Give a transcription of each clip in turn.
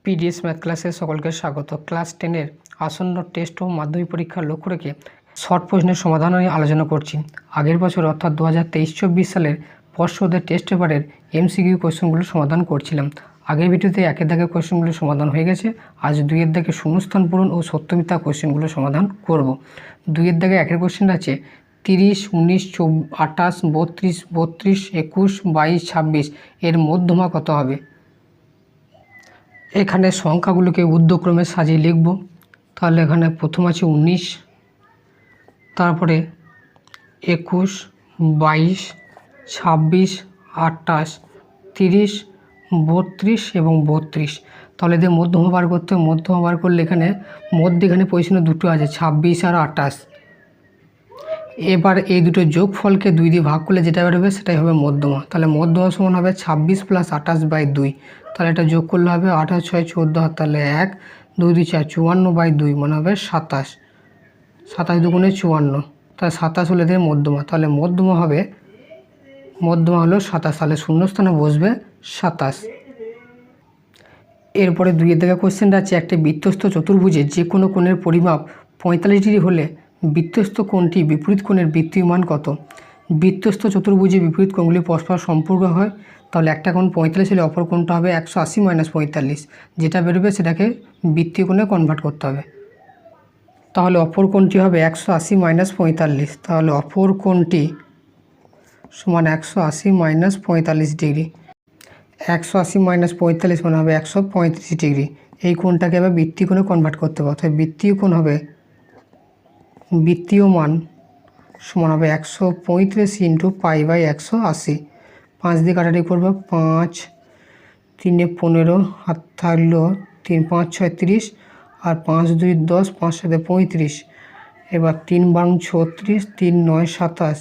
PDS math ক্লাসে সকলকে স্বাগত। ক্লাস 10-এর আসন্ন টেস্ট ও মাধ্যমিক পরীক্ষার লক্ষ্য রেখে শর্ট প্রশ্নের সমাধান নিয়ে আলোচনা করছি। আগের বছর অর্থাৎ 2023-24 সালের পর্ষদের টেস্ট পেপারের এমসিকিউ কোয়েশ্চেনগুলোর সমাধান করছিলাম। আগের ভিডিওতে একের দাগের কোয়েশ্চেনগুলোর সমাধান হয়ে গেছে। আজ দুইয়ের দাগে শূন্যস্থান পূরণ ও সত্য মিথ্যা কোয়েশ্চেনগুলোর সমাধান করব। দুইয়ের দাগে একের কোয়েশ্চেন আছে 30, 19, 28, 32, 32, 21, 22, 26 এর মধ্যমা কত হবে। এখানে সংখ্যাগুলোকে ঊর্ধ্বক্রমে সাজিয়ে লিখব। তাহলে এখানে প্রথম আছে 19, তারপরে 21, 22, 26, 28, 30, 32 এবং 32। তাহলে এদের মধ্যমা বার করতে হবে। মধ্যমা বার করলে এখানে পজিশনে দুটো আছে, 26 আর 28। এবার এই দুটো যোগফলকে 2 দিয়ে ভাগ করলে যেটা বেরোবে সেটাই হবে মধ্যমা। তাহলে মধ্যমা সমান হবে 26 + 28/2। তাহলে এটা যোগ করলে হবে 8 আর 6 14, তাহলে 1 2 2 4 54/2 মানে হবে 27। 27 দুগুণে 54, তাহলে 27 হলে এদের মধ্যমা। তাহলে মধ্যমা হলো 27। তাহলে শূন্যস্থানে বসবে 27। এরপরে দুইয়ের দিকে কোশ্চেনটা আছে, একটি বৃত্তস্থ চতুর্ভুজে যে কোনো কোণের পরিমাপ 45 ডিগ্রি হলে বৃত্তস্থ কোণটি বিপরীত কোণের বৃত্তীয় মান কত। বৃত্তস্থ চতুর্ভুজে বিপরীত কোণগুলি পরস্পর সম্পর্ক হয়। তাহলে একটা কোণ 45 হলে অপর কোণটা হবে 180 - 45। যেটা বেরোবে সেটাকে বৃত্তীয় কোণে কনভার্ট করতে হবে। তাহলে অপর কোণটি হবে 180 - 45। তাহলে অপর কোণটি সমান 180 - 45 ডিগ্রি। 180 - 45 মানে হবে 135 ডিগ্রি। এই কোণটাকে আবার বৃত্তীয় কোণে কনভার্ট করতে হবে। অর্থাৎ বৃত্তীয় কোণ হবে, বৃত্তীয় মান সমান হবে 135 × π/180। 5 দিয়ে কাটাকাটি করবো, 5 3 15, হাত থাকলো 3 5 6 30 আর 5 2 10, 5 7 35। এবার 3 12 36, 3 9 27,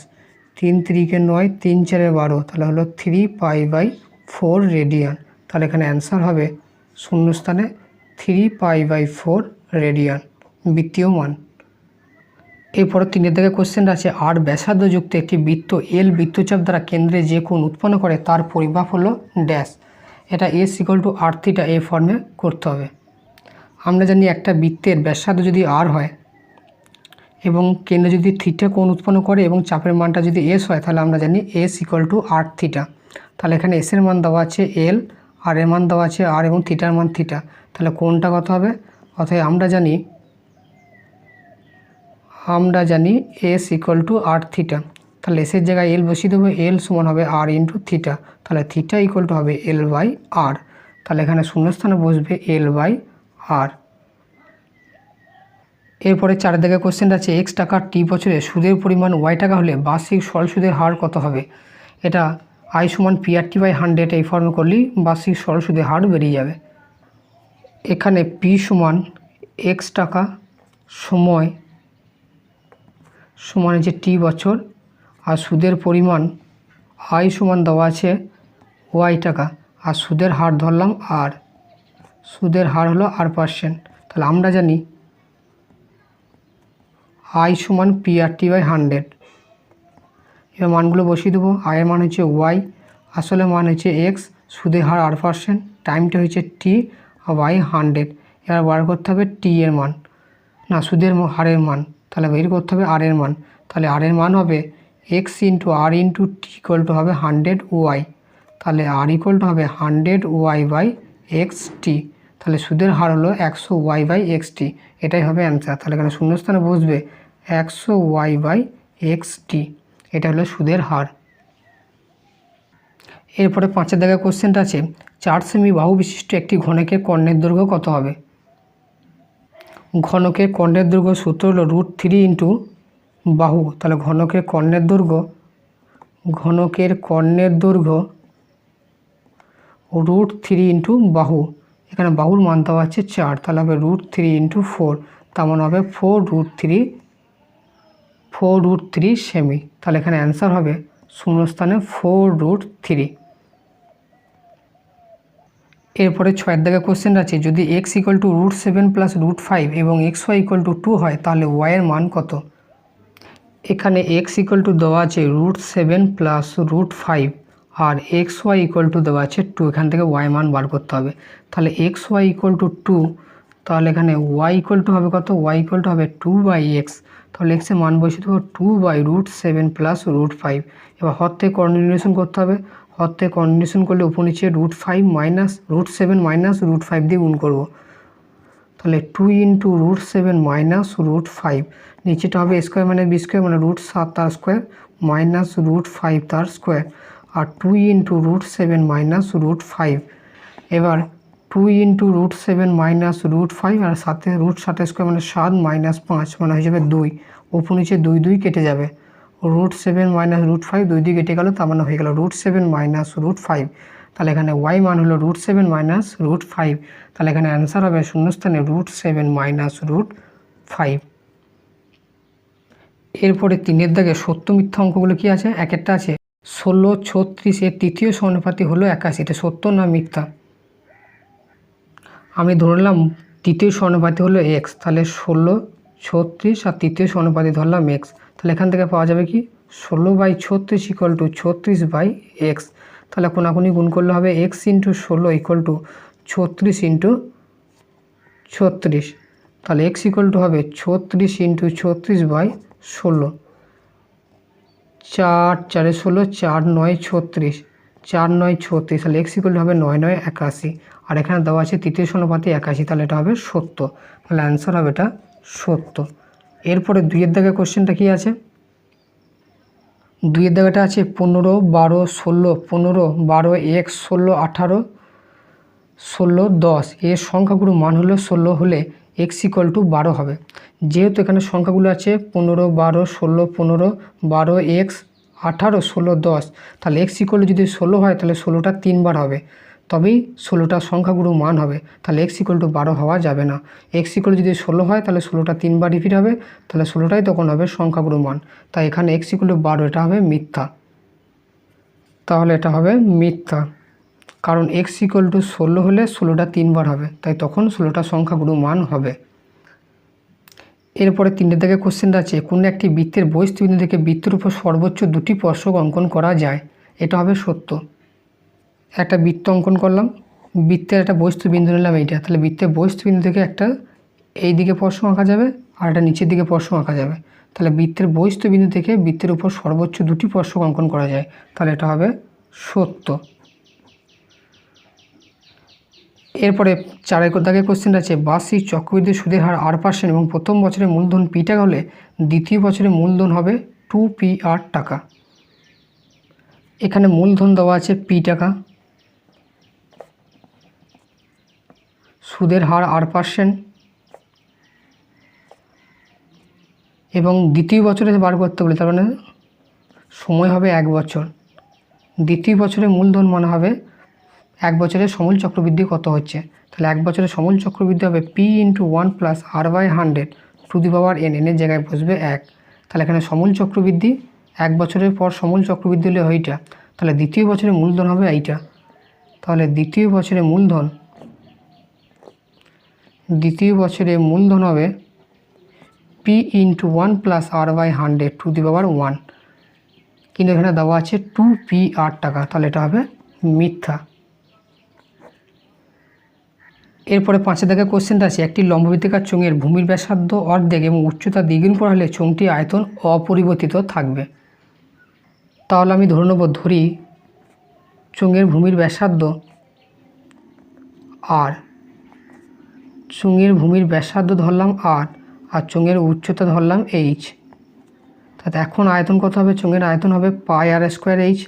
3 3 9, 3 4 12, তাহলে হলো 3 π/4 রেডিয়ান। তাহলে এখানে অ্যান্সার হবে শূন্যস্থানে 3 π/4 রেডিয়ান বৃত্তীয় মান। এরপরে 3-এর দিকে কোশ্চেন আছে, আর ব্যাসার্ধযুক্ত একটি বৃত্ত এল বৃত্তচাপ দ্বারা কেন্দ্রে যে কোণ উৎপন্ন করে তার পরিমাপ হলো ড্যাশ। এটা S = r θ এই ফর্মে করতে হবে। আমরা জানি একটা বৃত্তের ব্যাসার্ধ যদি r হয় এবং কেন্দ্রে যদি থিটা কোণ উৎপন্ন করে এবং চাপের মানটা যদি S হয়, তাহলে আমরা জানি S = r θ। তাহলে এখানে S এর মান দেওয়া আছে L, আর এর মান দেওয়া আছে r এবং থিটার মান থিটা। তাহলে কোণটা কত হবে? অতএব আমরা জানি S = r θ। তাহলে S এর জায়গায় L বসিয়ে দেবো। L সমান হবে r × θ। তাহলে θ = হবে L/r। তাহলে এখানে শূন্যস্থানে বসবে L/r। এরপরে 4-এর দিকে কোশ্চেনটা আছে, x টাকা t বছরে সুদের পরিমাণ y টাকা হলে বার্ষিক সরল সুদের হার কত হবে। এটা I = PRT/100 এই ফর্মে করলেই বার্ষিক সরল সুদের হার বেরিয়ে যাবে। এখানে p সমান x টাকা সময় সমান হচ্ছে t বছর, আর সুদের পরিমাণ I সমান দেওয়া আছে y টাকা, আর সুদের হার ধরলাম r। সুদের হার হলো r%। তাহলে আমরা জানি I = PRT/100। এবার মানগুলো বসিয়ে দেবো। I এর মান হচ্ছে y, আসলে মান হচ্ছে x, সুদের হার r%, টাইমটা হচ্ছে t বাই 100। এবার বার করতে হবে t এর মান, না সুদের হারের মান। তাহলে বের করতে হবে r এর মান। তাহলে r এর মান হবে x × r × t = হবে 100y। তাহলে r = হবে 100y/xt। তাহলে সুদের হার হলো 100y/xt। এটাই হবে অ্যান্সার। তাহলে এখানে শূন্যস্থানে বসবে 100y/xt। এটা হলো সুদের হার। এরপরে 5-এর দিকে কোশ্চেনটা আছে, 4 সেমি বাহু বিশিষ্ট একটি ঘনকের কর্ণের দৈর্ঘ্য কত হবে। ঘনকের কর্ণের দৈর্ঘ্য সূত্র হলো √3 × বাহু। তাহলে ঘনকের কর্ণের দৈর্ঘ্য √3 × বাহু। এখানে বাহুর মান দেওয়া আছে 4, তাহলে হবে √3 × 4, তার মানে হবে 4√3 সেমি। তাহলে এখানে অ্যান্সার হবে শূন্যস্থানে 4√3। এরপরে 6-এর দিকে কোশ্চেন আছে, যদি x = √7 + √5 এবং xy = 2 হয় তাহলে y এর মান কত। এখানে x = দেওয়া আছে √7 + √5 আর এক্স ওয়াই ইকুয়াল টু দেওয়া আছে 2, এখান থেকে ওয়াই মান বার করতে হবে। তাহলে এক্স ওয়াই ইকুয়াল টু 2, তাহলে এখানে ওয়াই ইকুয়াল টু হবে কত, ওয়াই ইকুয়াল টু হবে 2/x। তাহলে এক্সের মান বসিয়ে দেবো 2/√7 প্লাস √5। এবার হর থেকে কন্টিনিউশন করতে হবে, হর থেকে কন্টিনিউশন করলে উপর নিচে √5 মাইনাস √7 মাইনাস √5 দিয়ে গুণ করবো। তাহলে 2 × √7 মাইনাস √5, নিচেটা হবে স্কোয়ার মানে বি স্কোয়ার মানে √7 তার স্কোয়ার মাইনাস √5 তার স্কোয়ার, আর 2 × √7 মাইনাস √5। এবার 2 × √7 মাইনাস √5 আর সাথে √7 স্কোয়ার মানে 7 মাইনাস 5 মানে হয়ে যাবে 2, উপর নিচে 2 2 কেটে যাবে, √7 মাইনাস √5 2 2 কেটে গেল, তার মানে হয়ে গেল √7 মাইনাস √5। তাহলে এখানে ওয়াই মান হলো √7 মাইনাস √5। তাহলে এখানে অ্যান্সার হবে শূন্যস্থানে √7 মাইনাস √5। এরপরে 3-এর দাগে সত্য মিথ্যা অঙ্কগুলো কি আছে, এক একটা আছে 16 36 এর তৃতীয় সমানুপাতি হলো 81, এটা সত্য না মিথ্যা। আমি ধরলাম তৃতীয় সমানুপাতি হলো এক্স, তাহলে 16 36 আর তৃতীয় সমানুপাতি ধরলাম এক্স। তাহলে এখান থেকে পাওয়া যাবে কি 16/36 ইকুয়াল টু 36/x। তাহলে কোনাকুনি গুণ করলে হবে x × 16 ইকুয়াল টু 36 × 36। তাহলে x ইকুয়াল টু হবে 36 × 36/16, 4 4 16, 4 9 36, 4 9 36। তাহলে x ইকুয়াল টু হবে 9 9 81, আর এখানে দেওয়া আছে তৃতীয় সমানুপাতি 81, তাহলে এটা হবে সত্য। তাহলে অ্যান্সার হবে এটা সত্য। এরপরে 2-এর দাগে কোশ্চেনটা কি আছে, 2-এর দাগাটা আছে 15 12 16 15 12 x 16 18 16 10 এর সংখ্যাগুলো মান হলো 16 হলে x ইকুয়াল টু 12 হবে। যেহেতু এখানে সংখ্যাগুলো আছে 15 12 16 15 12 x 18 16 10, তাহলে x ইকুয়াল টু যদি 16 হয় তাহলে 16টা 3বার হবে, তবেই 16টা সংখ্যাগুলো মান হবে। তাহলে x ইকুয়াল টু 12 হওয়া যাবে না। x ইকুয়াল টু যদি 16 হয় তাহলে 16টা 3বার রিপিট হবে, তাহলে 16টাই তখন হবে সংখ্যাগুলো মান। তাই এখানে x ইকুয়াল টু 12, এটা হবে মিথ্যা। তাহলে এটা হবে মিথ্যা, কারণ x ইকুয়াল টু 16 হলে 16টা 3বার হবে, তাই তখন 16টা সংখ্যাগুলো মান হবে। এরপরে 3-এর দাগে কোশ্চেনটা আছে কোন একটি বৃত্তের বহিঃস্থবিন্দু থেকে বৃত্তের উপর সর্বোচ্চ 2টি স্পর্শক অঙ্কন করা যায়, এটা হবে সত্য। একটা বৃত্ত অঙ্কন করলাম, বৃত্তের একটা বহিঃস্থবিন্দু নিলাম এইটা, তাহলে বৃত্তের বহিঃস্থবিন্দু থেকে একটা এই দিকে স্পর্শক আঁকা যাবে আর একটা নিচের দিকে স্পর্শক আঁকা যাবে। তাহলে বৃত্তের বহিঃস্থবিন্দু থেকে বৃত্তের উপর সর্বোচ্চ 2টি স্পর্শক অঙ্কন করা যায়, তাহলে এটা হবে সত্য। এরপরে 4-এর দাগে কোশ্চেন আছে বার্ষিক চক্রবৃদ্ধি সুদের হার 8% এবং প্রথম বছরের মূলধন p টাকা হলে দ্বিতীয় বছরের মূলধন হবে 2pr টাকা। এখানে মূলধন দেওয়া আছে p টাকা, সুদের হার 8% এবং দ্বিতীয় বছরে বার করতে বলে, তার মানে সময় হবে 1 বছর। দ্বিতীয় বছরের মূলধন মানে হবে 1 বছরের সমূল চক্রবৃদ্ধি কত হচ্ছে, তাহলে 1 বছরের সমূল চক্রবৃদ্ধি হবে p × 1 + r/100 to the power n, এর জায়গায় বসবে 1। তাহলে এখানে সমূল চক্রবৃদ্ধি 1 বছরের পর সমূল চক্রবৃদ্ধি হলে এইটা, তাহলে দ্বিতীয় বছরের মূলধন হবে এইটা। তাহলে দ্বিতীয় বছরের মূলধন হবে p × 1 + r/100 টু দি পাওয়ার 1, কিন্তু এখানে দেওয়া আছে 2pr টাকা, তাহলে এটা হবে মিথ্যা। এরপরে 5-এর দাগে কোশ্চেনটা আছে একটি লম্ববৃত্তাকার চোঙের ভূমির ব্যাসার্ধ অর্ধেক এবং উচ্চতা দ্বিগুণ করা হলে চোঙটির আয়তন অপরিবর্তিত থাকবে। তাহলে আমি ধরি চোঙের ভূমির ব্যাসার্ধ আর ধরলাম আর চোঙের উচ্চতা ধরলাম h। তাতে এখন আয়তন কত হবে, চোঙের আয়তন হবে πr²h,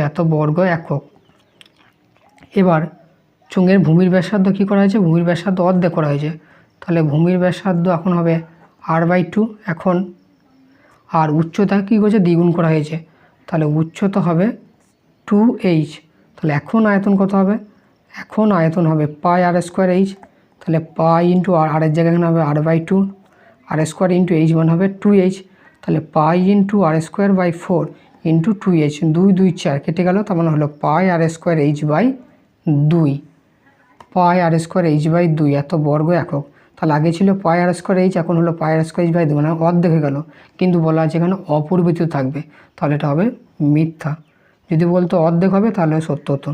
এত বর্গ একক। এবার চোঙের ভূমির ব্যাসার্ধ কী করা হয়েছে, ভূমির ব্যাসার্ধ অর্ধেক করা হয়েছে, তাহলে ভূমির ব্যাসার্ধ এখন হবে r/2 এখন, আর উচ্চতা কী করেছে দ্বিগুণ করা হয়েছে, তাহলে উচ্চতা হবে 2h। তাহলে এখন আয়তন কত হবে, এখন আয়তন হবে πr²h, তাহলে π × r এর জায়গায় এখানে হবে r/2, r² × h মানে হবে 2h, তাহলে π × r²/4 × 2h, 2 2 4 কেটে গেল, তার মানে হলো πr²h/2, πr²h/2 এত বর্গ একক। তাহলে আগে ছিল πr²h, এখন হলো πr²h/2, মানে অর্ধেক হয়ে গেল, কিন্তু বলা আছে এখানে অপরিবর্তিত থাকবে, তাহলে এটা হবে মিথ্যা। যদি বলতো অর্ধেক হবে তাহলে সত্য হতো।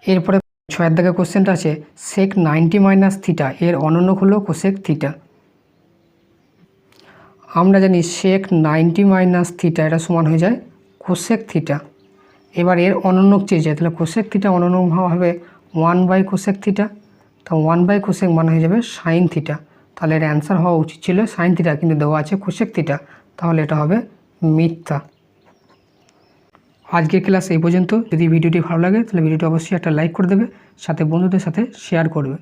এরপরে 6 দাগের কোশ্চেনটা আছে sec 90 মাইনাস থিটা এর অনন্যক হলো কোসেক থিটা। আমরা জানি sec 90 মাইনাস থিটা এটা সমান হয়ে যায় কোসেক থিটা। এবার এর অনন্যক চেয়ে যায়, তাহলে কোসেক থিটা অনন্যক হবে 1 বাই কোসেক থিটা। তো 1 বাই কোসেক মানে হয়ে যাবে সাইন থিটা। তাহলে এর অ্যান্সার হওয়া উচিত ছিল সাইন থিটা, কিন্তু দেওয়া আছে কোসেক থিটা, তাহলে এটা হবে মিথ্যা। আজকের ক্লাস এই পর্যন্ত। যদি ভিডিওটি ভালো লাগে তাহলে ভিডিওটি অবশ্যই একটা লাইক করে দেবে, সাথে বন্ধুদের সাথে শেয়ার করবে।